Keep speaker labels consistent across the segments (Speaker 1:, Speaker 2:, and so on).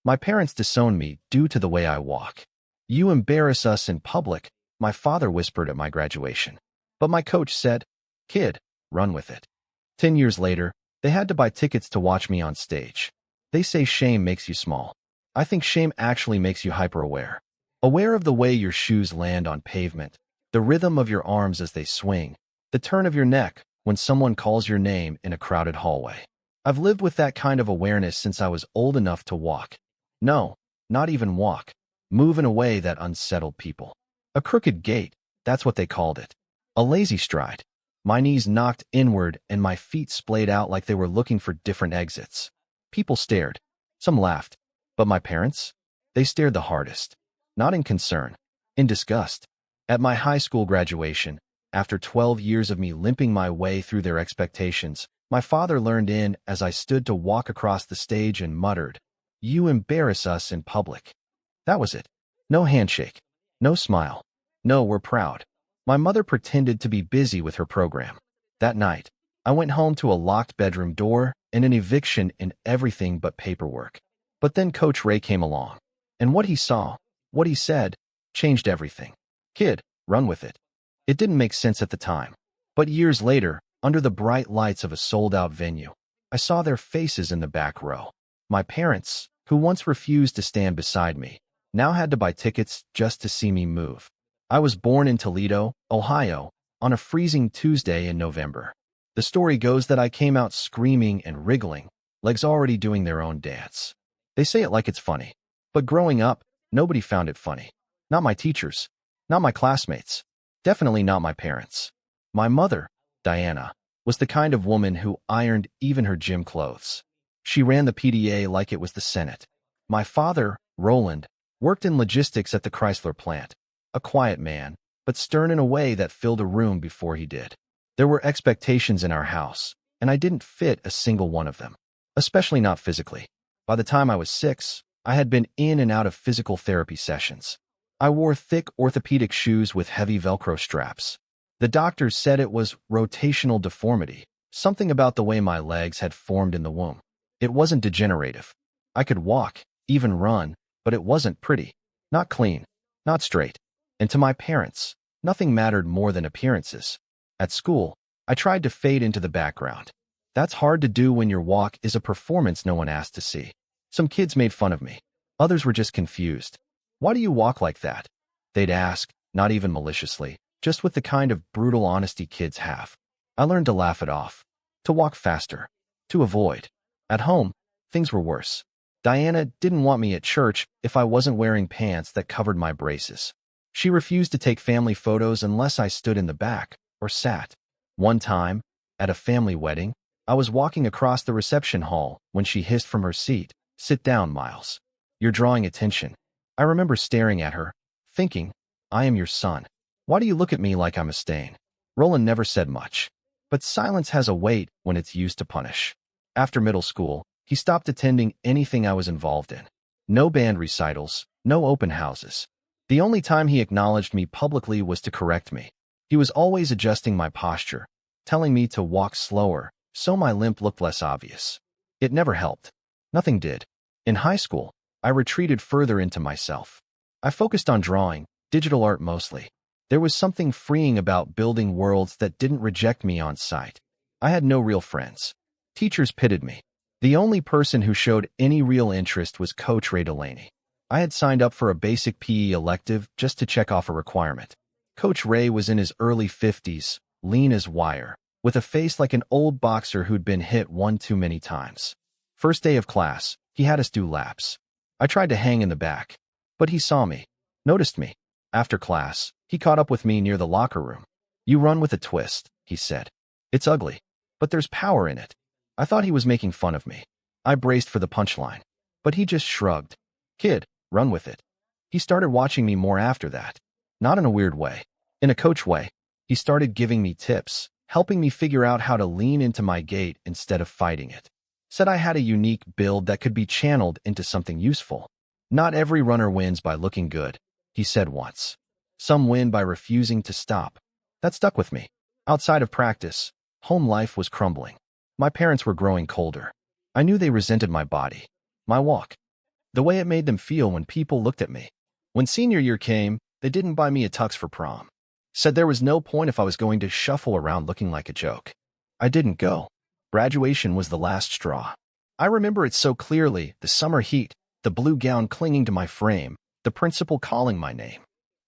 Speaker 1: My parents disowned me due to the way I walk. "You embarrass us in public," my father whispered at my graduation. But my coach said, "Kid, run with it." 10 years later, they had to buy tickets to watch me on stage. They say shame makes you small. I think shame actually makes you hyper-aware. Aware of the way your shoes land on pavement, the rhythm of your arms as they swing, the turn of your neck when someone calls your name in a crowded hallway. I've lived with that kind of awareness since I was old enough to walk. No, not even walk. Move in a way that unsettled people. A crooked gait, that's what they called it. A lazy stride. My knees knocked inward and my feet splayed out like they were looking for different exits. People stared. Some laughed. But my parents? They stared the hardest. Not in concern. In disgust. At my high school graduation, after 12 years of me limping my way through their expectations, my father leaned in as I stood to walk across the stage and muttered, "You embarrass us in public." That was it. No handshake. No smile. No, we're proud. My mother pretended to be busy with her program. That night, I went home to a locked bedroom door and an eviction in everything but paperwork. But then Coach Ray came along. And what he saw, what he said, changed everything. "Kid, run with it." It didn't make sense at the time. But years later, under the bright lights of a sold-out venue, I saw their faces in the back row. My parents, who once refused to stand beside me, now had to buy tickets just to see me move. I was born in Toledo, Ohio, on a freezing Tuesday in November. The story goes that I came out screaming and wriggling, legs already doing their own dance. They say it like it's funny. But growing up, nobody found it funny. Not my teachers. Not my classmates. Definitely not my parents. My mother, Diana, was the kind of woman who ironed even her gym clothes. She ran the PDA like it was the Senate. My father, Roland, worked in logistics at the Chrysler plant. A quiet man, but stern in a way that filled a room before he did. There were expectations in our house, and I didn't fit a single one of them. Especially not physically. By the time I was 6, I had been in and out of physical therapy sessions. I wore thick orthopedic shoes with heavy Velcro straps. The doctors said it was rotational deformity, something about the way my legs had formed in the womb. It wasn't degenerative. I could walk, even run, but it wasn't pretty. Not clean. Not straight. And to my parents, nothing mattered more than appearances. At school, I tried to fade into the background. That's hard to do when your walk is a performance no one asked to see. Some kids made fun of me. Others were just confused. "Why do you walk like that?" They'd ask, not even maliciously, just with the kind of brutal honesty kids have. I learned to laugh it off, to walk faster, to avoid. At home, things were worse. Diana didn't want me at church if I wasn't wearing pants that covered my braces. She refused to take family photos unless I stood in the back or sat. One time, at a family wedding, I was walking across the reception hall when she hissed from her seat, "Sit down, Miles. You're drawing attention." I remember staring at her, thinking, "I am your son. Why do you look at me like I'm a stain?" Roland never said much. But silence has a weight when it's used to punish. After middle school, he stopped attending anything I was involved in. No band recitals, no open houses. The only time he acknowledged me publicly was to correct me. He was always adjusting my posture, telling me to walk slower, so my limp looked less obvious. It never helped. Nothing did. In high school, I retreated further into myself. I focused on drawing, digital art mostly. There was something freeing about building worlds that didn't reject me on sight. I had no real friends. Teachers pitied me. The only person who showed any real interest was Coach Ray Delaney. I had signed up for a basic PE elective just to check off a requirement. Coach Ray was in his early 50s, lean as wire, with a face like an old boxer who'd been hit one too many times. First day of class, he had us do laps. I tried to hang in the back, but he saw me, noticed me. After class, he caught up with me near the locker room. "You run with a twist," he said. "It's ugly, but there's power in it." I thought he was making fun of me. I braced for the punchline, but he just shrugged. "Kid, run with it." He started watching me more after that. Not in a weird way. In a coach way. He started giving me tips, helping me figure out how to lean into my gait instead of fighting it. Said I had a unique build that could be channeled into something useful. "Not every runner wins by looking good," he said once. "Some win by refusing to stop." That stuck with me. Outside of practice, home life was crumbling. My parents were growing colder. I knew they resented my body, my walk. The way it made them feel when people looked at me. When senior year came, they didn't buy me a tux for prom. Said there was no point if I was going to shuffle around looking like a joke. I didn't go. Graduation was the last straw. I remember it so clearly, the summer heat, the blue gown clinging to my frame, the principal calling my name.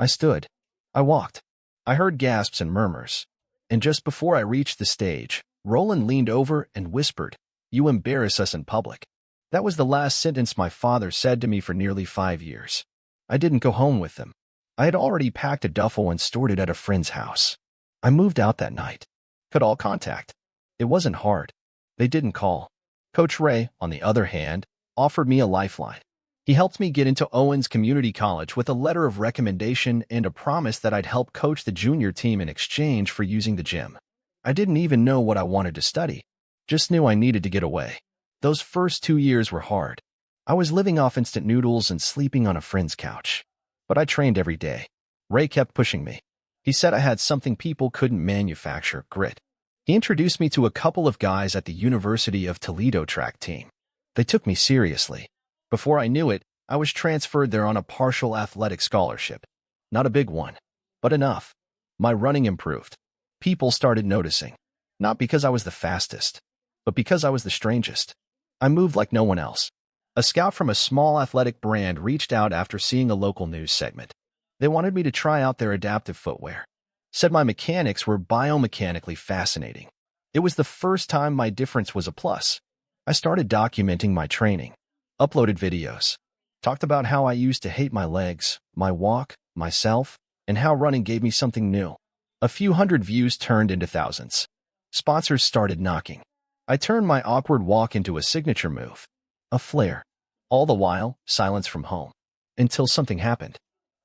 Speaker 1: I stood. I walked. I heard gasps and murmurs. And just before I reached the stage, Roland leaned over and whispered, "You embarrass us in public." That was the last sentence my father said to me for nearly 5 years. I didn't go home with them. I had already packed a duffel and stored it at a friend's house. I moved out that night. Cut all contact. It wasn't hard. They didn't call. Coach Ray, on the other hand, offered me a lifeline. He helped me get into Owens Community College with a letter of recommendation and a promise that I'd help coach the junior team in exchange for using the gym. I didn't even know what I wanted to study. Just knew I needed to get away. Those first 2 years were hard. I was living off instant noodles and sleeping on a friend's couch. But I trained every day. Ray kept pushing me. He said I had something people couldn't manufacture, grit. He introduced me to a couple of guys at the University of Toledo track team. They took me seriously. Before I knew it, I was transferred there on a partial athletic scholarship. Not a big one, but enough. My running improved. People started noticing. Not because I was the fastest, but because I was the strangest. I moved like no one else. A scout from a small athletic brand reached out after seeing a local news segment. They wanted me to try out their adaptive footwear. Said my mechanics were biomechanically fascinating. It was the first time my difference was a plus. I started documenting my training. Uploaded videos. Talked about how I used to hate my legs, my walk, myself, and how running gave me something new. A few hundred views turned into thousands. Sponsors started knocking. I turned my awkward walk into a signature move. A flair. All the while, silence from home. Until something happened.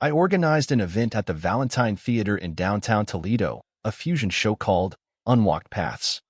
Speaker 1: I organized an event at the Valentine Theater in downtown Toledo, a fusion show called Unwalked Paths.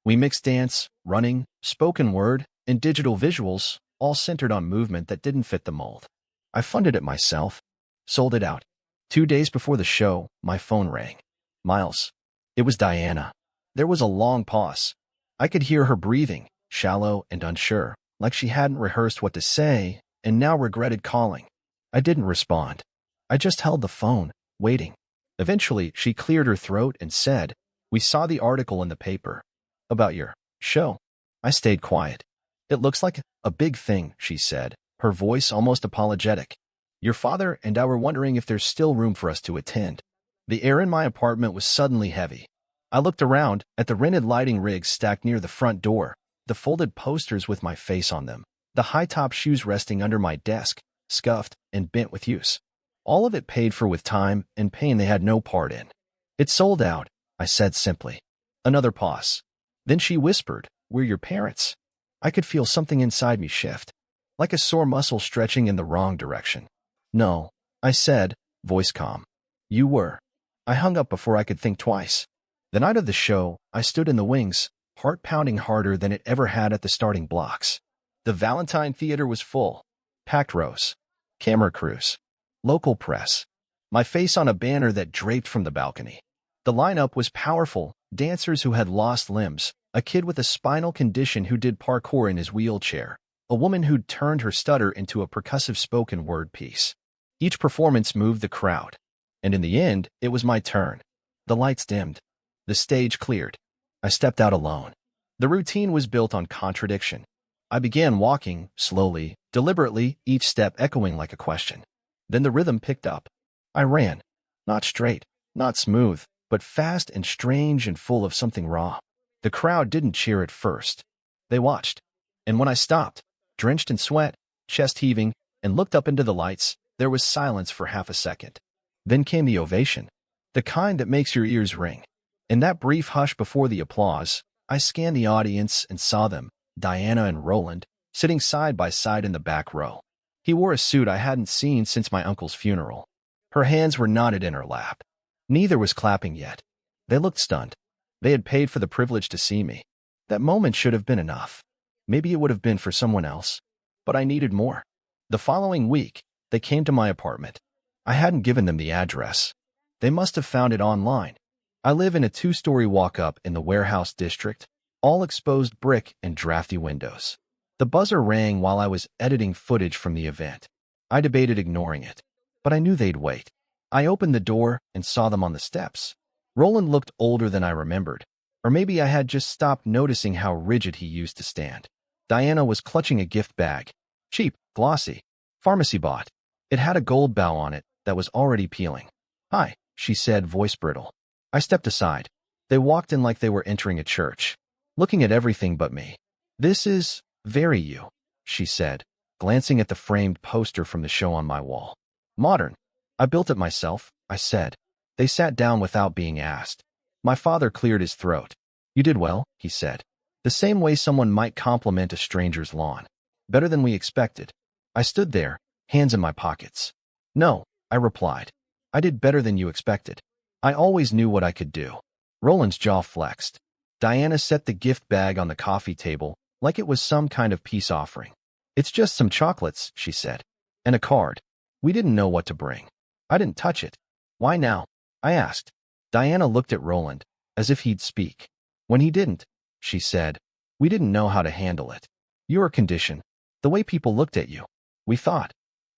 Speaker 1: We mixed dance, running, spoken word, and digital visuals, all centered on movement that didn't fit the mold. I funded it myself. Sold it out. 2 days before the show, my phone rang. Miles. It was Diana. There was a long pause. I could hear her breathing, shallow and unsure, like she hadn't rehearsed what to say and now regretted calling. I didn't respond. I just held the phone, waiting. Eventually, she cleared her throat and said, "We saw the article in the paper. About your show." I stayed quiet. "It looks like a big thing," she said, her voice almost apologetic. "Your father and I were wondering if there's still room for us to attend." The air in my apartment was suddenly heavy. I looked around at the rented lighting rigs stacked near the front door, the folded posters with my face on them, the high-top shoes resting under my desk, scuffed and bent with use. All of it paid for with time and pain they had no part in. "It's sold out," I said simply. Another pause. Then she whispered, "We're your parents." I could feel something inside me shift, like a sore muscle stretching in the wrong direction. "No," I said, voice calm. "You were." I hung up before I could think twice. The night of the show, I stood in the wings, heart pounding harder than it ever had at the starting blocks. The Valentine Theater was full. Packed rows. Camera crews. Local press. My face on a banner that draped from the balcony. The lineup was powerful. Dancers who had lost limbs, a kid with a spinal condition who did parkour in his wheelchair, a woman who'd turned her stutter into a percussive spoken word piece. Each performance moved the crowd. And in the end, it was my turn. The lights dimmed. The stage cleared. I stepped out alone. The routine was built on contradiction. I began walking, slowly, deliberately, each step echoing like a question. Then the rhythm picked up. I ran. Not straight, not smooth, but fast and strange and full of something raw. The crowd didn't cheer at first. They watched. And when I stopped, drenched in sweat, chest heaving, and looked up into the lights, there was silence for half a second. Then came the ovation. The kind that makes your ears ring. In that brief hush before the applause, I scanned the audience and saw them, Diana and Roland, sitting side by side in the back row. He wore a suit I hadn't seen since my uncle's funeral. Her hands were knotted in her lap. Neither was clapping yet. They looked stunned. They had paid for the privilege to see me. That moment should have been enough. Maybe it would have been for someone else. But I needed more. The following week, they came to my apartment. I hadn't given them the address. They must have found it online. I live in a 2-story walk-up in the warehouse district, all exposed brick and drafty windows. The buzzer rang while I was editing footage from the event. I debated ignoring it, but I knew they'd wait. I opened the door and saw them on the steps. Roland looked older than I remembered, or maybe I had just stopped noticing how rigid he used to stand. Diana was clutching a gift bag. Cheap, glossy, pharmacy bought. It had a gold bow on it that was already peeling. "Hi," she said, voice brittle. I stepped aside. They walked in like they were entering a church, looking at everything but me. "This is very you," she said, glancing at the framed poster from the show on my wall. "Modern. I built it myself," I said. They sat down without being asked. My father cleared his throat. "You did well," he said, the same way someone might compliment a stranger's lawn. "Better than we expected." I stood there, hands in my pockets. "No," I replied. "I did better than you expected. I always knew what I could do." Roland's jaw flexed. Diana set the gift bag on the coffee table like it was some kind of peace offering. "It's just some chocolates," she said, "and a card. We didn't know what to bring." I didn't touch it. "Why now?" I asked. Diana looked at Roland, as if he'd speak. "When he didn't," she said, "we didn't know how to handle it. Your condition, the way people looked at you. We thought,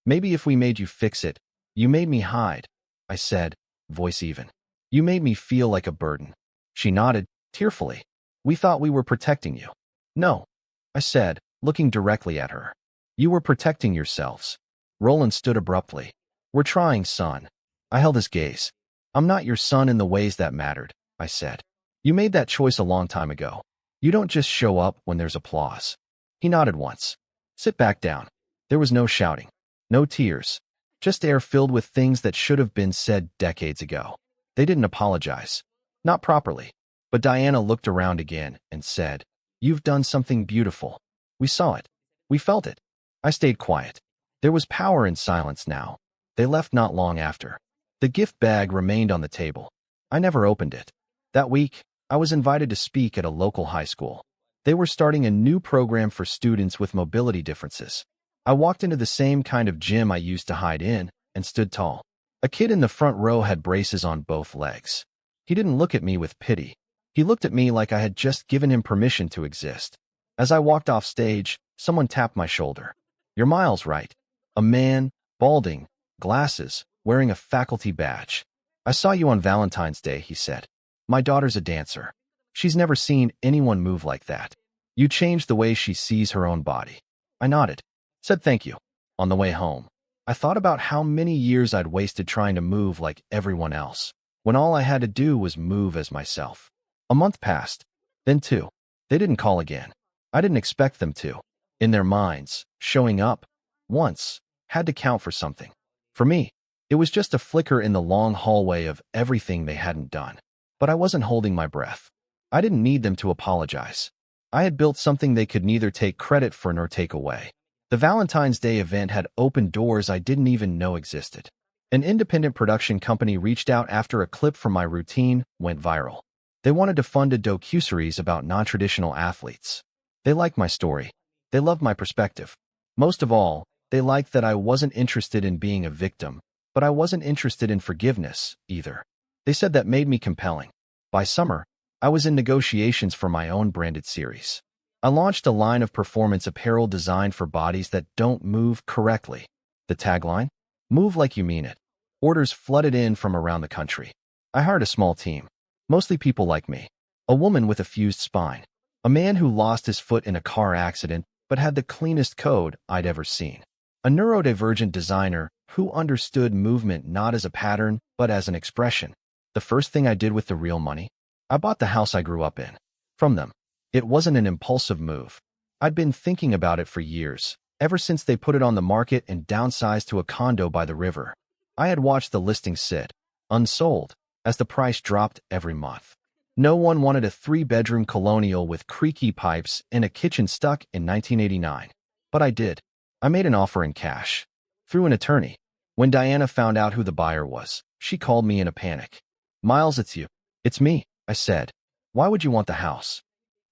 Speaker 1: maybe if we made you fix it." "You made me hide," I said, voice even. "You made me feel like a burden." She nodded, tearfully. "We thought we were protecting you." "No," I said, looking directly at her. "You were protecting yourselves." Roland stood abruptly. "We're trying, son." I held his gaze. "I'm not your son in the ways that mattered," I said. "You made that choice a long time ago. You don't just show up when there's applause." He nodded once. "Sit back down." There was no shouting, no tears, just air filled with things that should have been said decades ago. They didn't apologize. Not properly. But Diana looked around again and said, "You've done something beautiful." We saw it. We felt it. I stayed quiet. There was power in silence now. They left not long after. The gift bag remained on the table. I never opened it. That week, I was invited to speak at a local high school. They were starting a new program for students with mobility differences. I walked into the same kind of gym I used to hide in and stood tall. A kid in the front row had braces on both legs. He didn't look at me with pity. He looked at me like I had just given him permission to exist. As I walked off stage, someone tapped my shoulder. "You're Miles, right?" A man, balding, glasses, wearing a faculty badge. "I saw you on Valentine's Day," he said. "My daughter's a dancer. She's never seen anyone move like that. You changed the way she sees her own body." I nodded. Said thank you. On the way home, I thought about how many years I'd wasted trying to move like everyone else, when all I had to do was move as myself. A month passed. Then two. They didn't call again. I didn't expect them to. In their minds, showing up once had to count for something. For me, it was just a flicker in the long hallway of everything they hadn't done. But I wasn't holding my breath. I didn't need them to apologize. I had built something they could neither take credit for nor take away. The Valentine's Day event had opened doors I didn't even know existed. An independent production company reached out after a clip from my routine went viral. They wanted to fund a docuseries about non-traditional athletes. They liked my story. They loved my perspective. Most of all, they liked that I wasn't interested in being a victim, but I wasn't interested in forgiveness, either. They said that made me compelling. By summer, I was in negotiations for my own branded series. I launched a line of performance apparel designed for bodies that don't move correctly. The tagline? Move like you mean it. Orders flooded in from around the country. I hired a small team, mostly people like me. A woman with a fused spine. A man who lost his foot in a car accident but had the cleanest code I'd ever seen. A neurodivergent designer who understood movement not as a pattern but as an expression. The first thing I did with the real money? I bought the house I grew up in. From them. It wasn't an impulsive move. I'd been thinking about it for years, ever since they put it on the market and downsized to a condo by the river. I had watched the listing sit, unsold, as the price dropped every month. No one wanted a 3-bedroom colonial with creaky pipes and a kitchen stuck in 1989. But I did. I made an offer in cash. Through an attorney. When Diana found out who the buyer was, she called me in a panic. "Miles, it's you." "It's me," I said. "Why would you want the house?"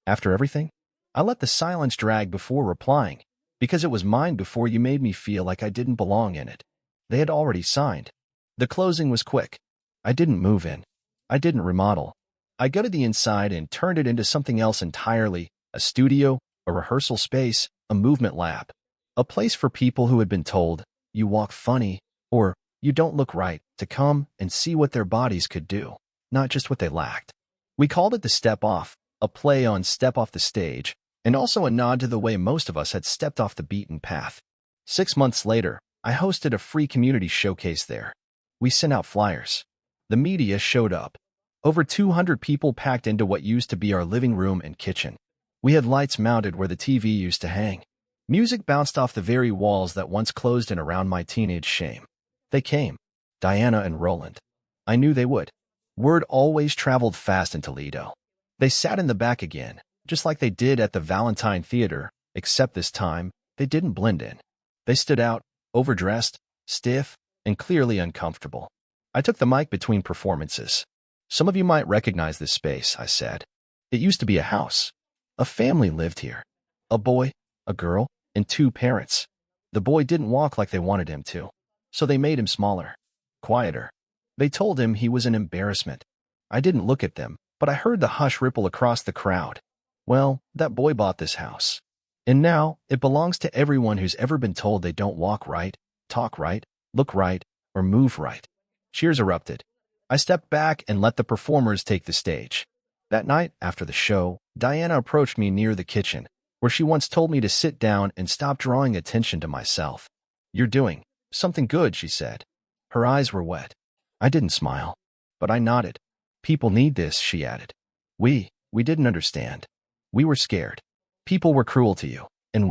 Speaker 1: After everything? I let the silence drag before replying, because it was mine before you made me feel like I didn't belong in it. They had already signed. The closing was quick. I didn't move in. I didn't remodel. I gutted the inside and turned it into something else entirely, a studio, a rehearsal space, a movement lab, a place for people who had been told, you walk funny, or you don't look right, to come and see what their bodies could do, not just what they lacked. We called it the Step Off, a play on step off the stage, and also a nod to the way most of us had stepped off the beaten path. 6 months later, I hosted a free community showcase there. We sent out flyers. The media showed up. Over 200 people packed into what used to be our living room and kitchen. We had lights mounted where the TV used to hang. Music bounced off the very walls that once closed in around my teenage shame. They came. Diana and Roland. I knew they would. Word always traveled fast in Toledo. They sat in the back again, just like they did at the Valentine Theater, except this time, they didn't blend in. They stood out, overdressed, stiff, and clearly uncomfortable. I took the mic between performances. Some of you might recognize this space, I said. It used to be a house. A family lived here. A boy, a girl, and 2 parents. The boy didn't walk like they wanted him to, so they made him smaller, quieter. They told him he was an embarrassment. I didn't look at them, but I heard the hush ripple across the crowd. Well, that boy bought this house. And now, it belongs to everyone who's ever been told they don't walk right, talk right, look right, or move right. Cheers erupted. I stepped back and let the performers take the stage. That night, after the show, Diana approached me near the kitchen, where she once told me to sit down and stop drawing attention to myself. You're doing something good, she said. Her eyes were wet. I didn't smile, but I nodded. People need this, she added. We didn't understand. We were scared. People were cruel to you, and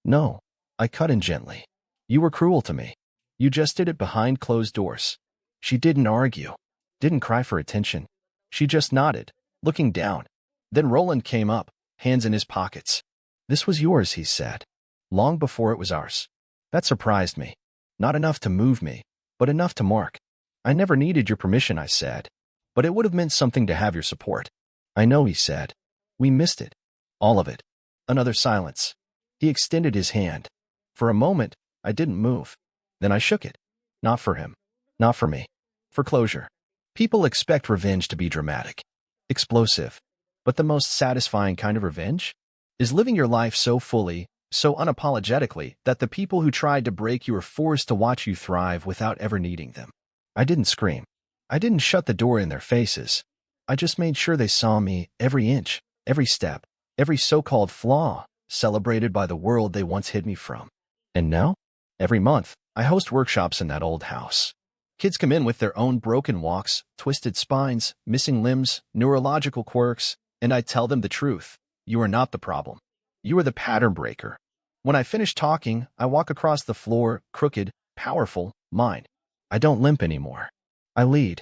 Speaker 1: no, I cut in gently. You were cruel to me. You just did it behind closed doors. She didn't argue, didn't cry for attention. She just nodded, looking down. Then Roland came up, hands in his pockets. This was yours, he said, long before it was ours. That surprised me. Not enough to move me, but enough to mark. I never needed your permission, I said, but it would have meant something to have your support. I know, he said. We missed it. All of it. Another silence. He extended his hand. For a moment, I didn't move. Then I shook it. Not for him. Not for me. For closure. People expect revenge to be dramatic, explosive. But the most satisfying kind of revenge is living your life so fully, so unapologetically, that the people who tried to break you are forced to watch you thrive without ever needing them. I didn't scream. I didn't shut the door in their faces. I just made sure they saw me every inch, every step, every so-called flaw, celebrated by the world they once hid me from. And now, every month, I host workshops in that old house. Kids come in with their own broken walks, twisted spines, missing limbs, neurological quirks, and I tell them the truth. You are not the problem. You are the pattern breaker. When I finish talking, I walk across the floor, crooked, powerful, mine. I don't limp anymore. I lead.